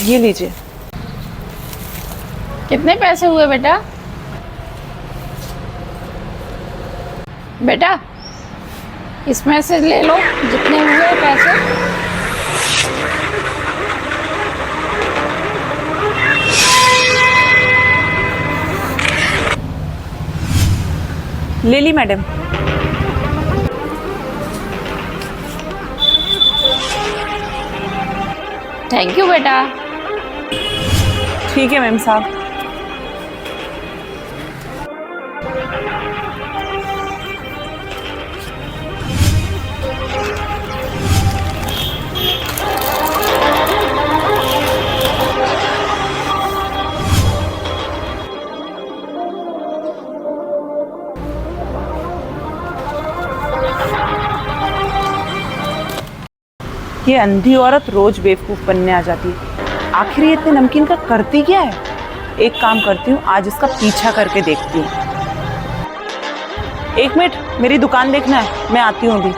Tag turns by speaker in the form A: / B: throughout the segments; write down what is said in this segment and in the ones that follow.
A: ये लीजिए।
B: कितने पैसे हुए बेटा? बेटा इसमें से ले लो जितने हुए पैसे।
A: ले ली मैडम।
B: थैंक यू बेटा।
A: ठीक है मैम साहब। ये अंधी औरत रोज बेवकूफ बनने आ जाती है। आखिर ये इतने नमकीन का करती क्या है? एक काम करती हूँ, आज इसका पीछा करके देखती हूँ। एक मिनट, मेरी दुकान देखना है, मैं आती हूँ अभी।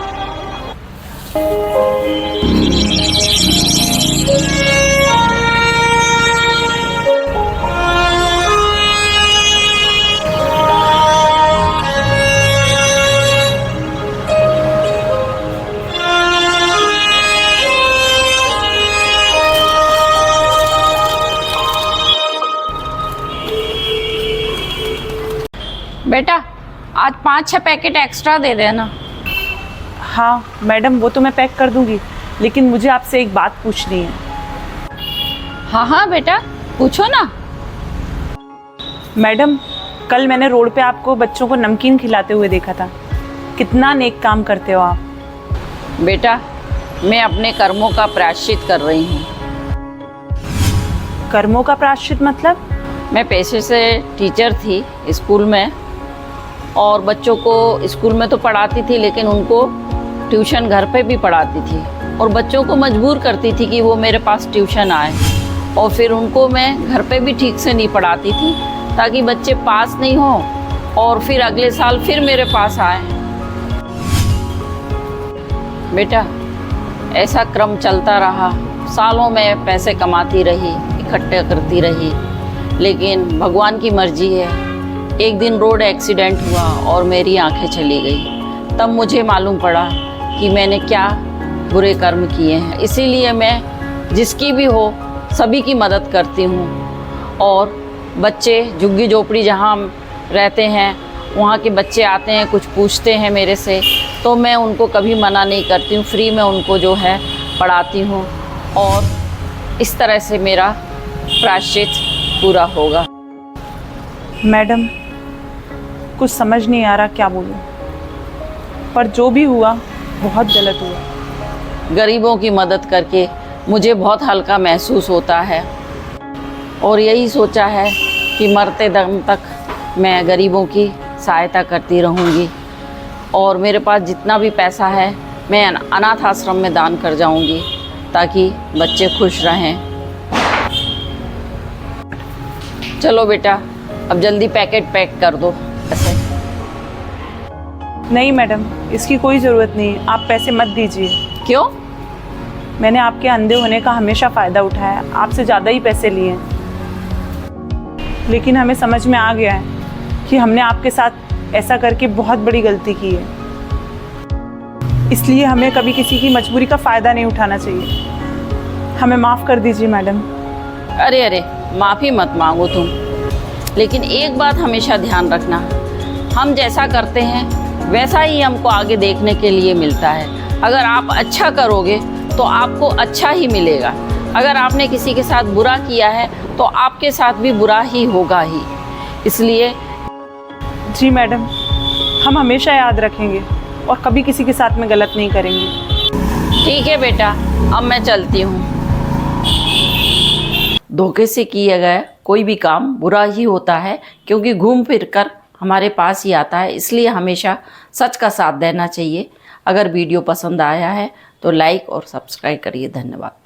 B: बेटा आज 5-6 पैकेट एक्स्ट्रा दे देना।
A: हाँ मैडम, वो तो मैं पैक कर दूंगी, लेकिन मुझे आपसे एक बात पूछनी है।
B: हाँ हाँ बेटा पूछो ना।
A: मैडम, कल मैंने रोड पे आपको बच्चों को नमकीन खिलाते हुए देखा था। कितना नेक काम करते हो आप।
B: बेटा मैं अपने कर्मों का प्रायश्चित कर रही हूँ।
A: कर्मों का प्रायश्चित मतलब?
B: मैं पेशे से टीचर थी स्कूल में, और बच्चों को स्कूल में तो पढ़ाती थी, लेकिन उनको ट्यूशन घर पे भी पढ़ाती थी, और बच्चों को मजबूर करती थी कि वो मेरे पास ट्यूशन आए, और फिर उनको मैं घर पे भी ठीक से नहीं पढ़ाती थी ताकि बच्चे पास नहीं हो और फिर अगले साल फिर मेरे पास आए। बेटा ऐसा क्रम चलता रहा, सालों में पैसे कमाती रही, इकट्ठे करती रही, लेकिन भगवान की मर्जी है। एक दिन रोड एक्सीडेंट हुआ और मेरी आंखें चली गई। तब मुझे मालूम पड़ा कि मैंने क्या बुरे कर्म किए हैं। इसीलिए मैं जिसकी भी हो सभी की मदद करती हूँ, और बच्चे झुग्गी झोपड़ी जहाँ रहते हैं वहाँ के बच्चे आते हैं, कुछ पूछते हैं मेरे से, तो मैं उनको कभी मना नहीं करती हूँ, फ्री में उनको जो है पढ़ाती हूँ, और इस तरह से मेरा प्रायश्चित पूरा होगा।
A: मैडम कुछ समझ नहीं आ रहा क्या बोलूं, पर जो भी हुआ बहुत गलत हुआ।
B: गरीबों की मदद करके मुझे बहुत हल्का महसूस होता है, और यही सोचा है कि मरते दम तक मैं गरीबों की सहायता करती रहूँगी, और मेरे पास जितना भी पैसा है मैं अनाथ आश्रम में दान कर जाऊँगी ताकि बच्चे खुश रहें। चलो बेटा अब जल्दी पैकेट पैक कर दो। ऐसे
A: नहीं मैडम, इसकी कोई ज़रूरत नहीं, आप पैसे मत दीजिए।
B: क्यों?
A: मैंने आपके अंधे होने का हमेशा फ़ायदा उठाया, आपसे ज़्यादा ही पैसे लिए, लेकिन हमें समझ में आ गया है कि हमने आपके साथ ऐसा करके बहुत बड़ी गलती की है। इसलिए हमें कभी किसी की मजबूरी का फ़ायदा नहीं उठाना चाहिए। हमें माफ़ कर दीजिए मैडम।
B: अरे अरे माफ़ी मत मांगो तुम, लेकिन एक बात हमेशा ध्यान रखना, हम जैसा करते हैं वैसा ही हमको आगे देखने के लिए मिलता है। अगर आप अच्छा करोगे तो आपको अच्छा ही मिलेगा, अगर आपने किसी के साथ बुरा किया है तो आपके साथ भी बुरा ही होगा ही। इसलिए
A: जी मैडम, हम हमेशा याद रखेंगे और कभी किसी के साथ में गलत नहीं करेंगे।
B: ठीक है बेटा, अब मैं चलती हूँ। धोखे से किया गया कोई भी काम बुरा ही होता है, क्योंकि घूम फिर कर हमारे पास ही आता है। इसलिए हमेशा सच का साथ देना चाहिए। अगर वीडियो पसंद आया है तो लाइक और सब्सक्राइब करिए। धन्यवाद।